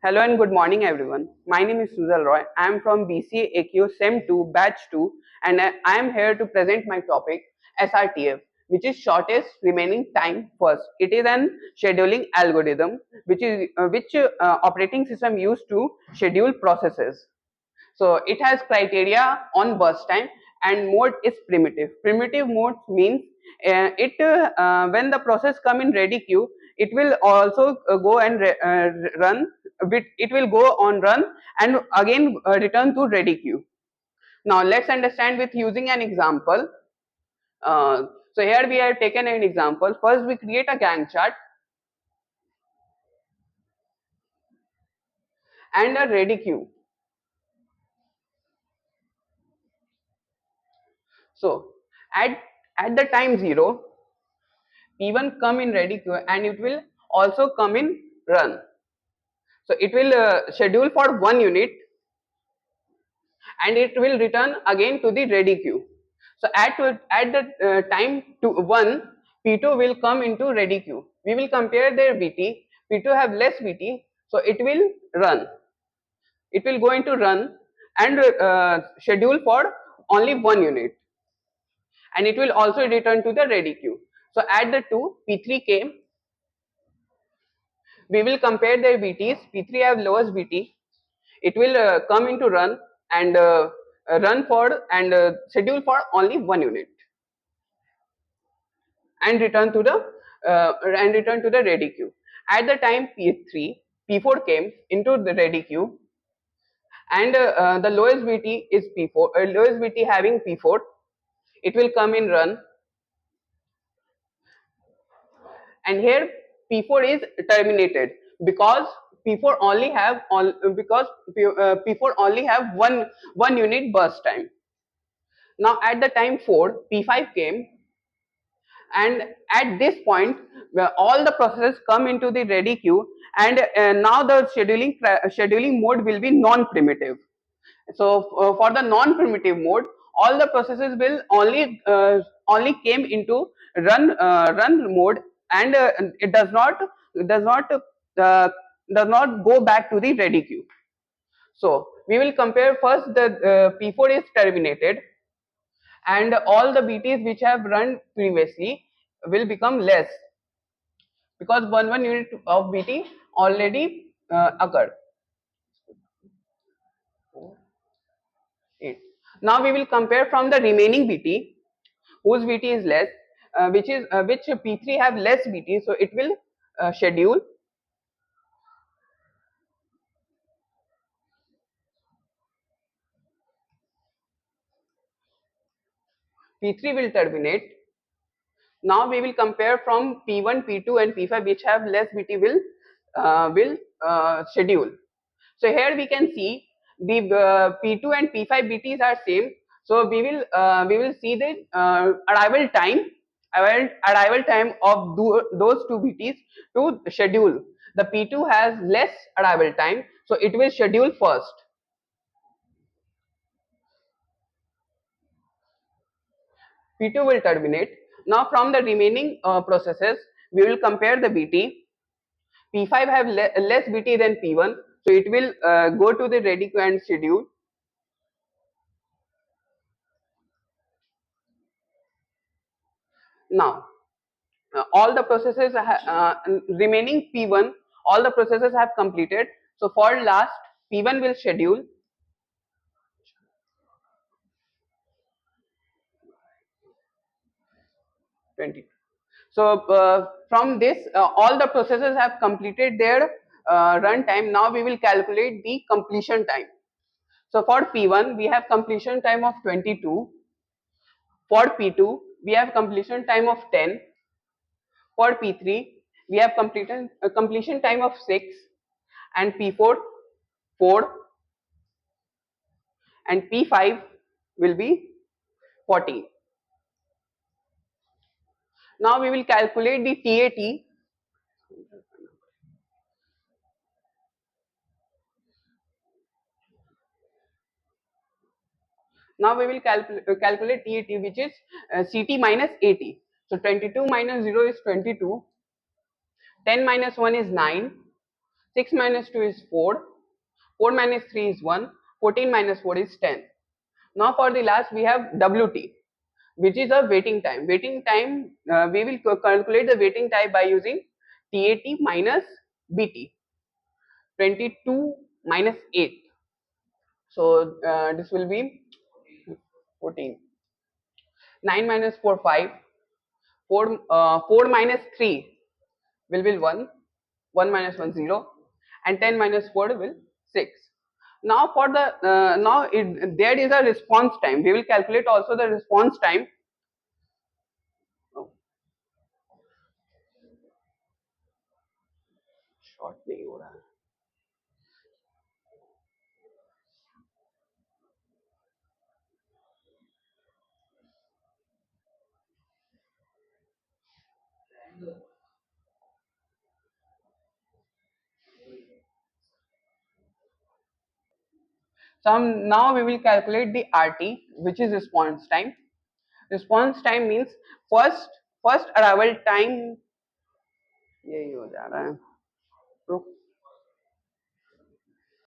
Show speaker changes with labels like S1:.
S1: Hello and good morning, everyone. My name is Sujal Roy. I am from BSc-IT SEM 2 Batch 2, and I am here to present my topic SRTF, which is shortest remaining time first. It is an scheduling algorithm which operating system used to schedule processes. So it has criteria on burst time and mode is primitive. Primitive mode means when the process come in ready queue, it will also go and run. It will go on run and again return to ready queue. Now let's understand with using an example. Uh, so here we have taken an example. First we create a Gantt chart and a ready queue. So at the time 0, P1 come in ready queue and it will also come in run. So it will schedule for 1 unit and it will return again to the ready queue. So at the time to 1, P2 will come into ready queue. We will compare their BT. P2 have less BT, so it will run. It will go into run and schedule for only 1 unit, and it will also return to the ready queue. So at the 2, P3 came. We will compare their BTs. P3 have lowest BT. It will come into run and run for and schedule for only 1 unit and return to the ready queue. At the time P3, P4 came into the ready queue and the lowest BT is P4. Lowest BT having P4, it will come in run, and here P4 is terminated because P4 only have P4 only have one unit burst time. Now at the time 4, P5 came, and at this point all the processes come into the ready queue, and now the scheduling mode will be non-primitive. So for the non-primitive mode, all the processes will only came into run mode, and it does not uh, does not go back to the ready queue. So we will compare first the P4 is terminated, and all the BTs which have run previously will become less because one unit of BT already occurred. 8. Now we will compare from the remaining BT whose BT is less, which P3 have less BT, so it will schedule. P3 will terminate. Now we will compare from P1, P2 and P5 which have less BT will schedule. So here we can see the P2 and P5 BTs are same. So we will see the arrival time of those two BTs to schedule. The P2 has less arrival time, so it will schedule first. P2 will terminate. Now from the remaining processes, we will compare the BT. P5 have less BT than P1, so it will go to the ready queue and schedule. Now all the processes remaining P1, all the processes have completed. So for last, P1 will schedule. So from this, all the processes have completed their run time. Now we will calculate the completion time. So for P1, we have completion time of 22. For P2, we have completion time of 10. For P3, we have completion time of 6, and P4 4, and P5 will be 40. Now we will calculate the TAT. Now we will calculate TAT, which is CT minus AT. So 22 minus 0 is 22. 10 minus 1 is 9. 6 minus 2 is 4. 4 minus 3 is 1. 14 minus 4 is 10. Now for the last we have WT, which is a waiting time. Waiting time, we will calculate the waiting time by using TAT minus BT. 22 minus 8. So this will be 14. 9 minus 4, 5. 4 minus 3 will be 1. 1 minus 1, 0. And 10 minus 4 will 6. Now for the, there is a response time. We will calculate also the response time. Oh, short नहीं हो रहा है. So now we will calculate the RT, which is response time. Response time means first arrival time. यही हो जा रहा है.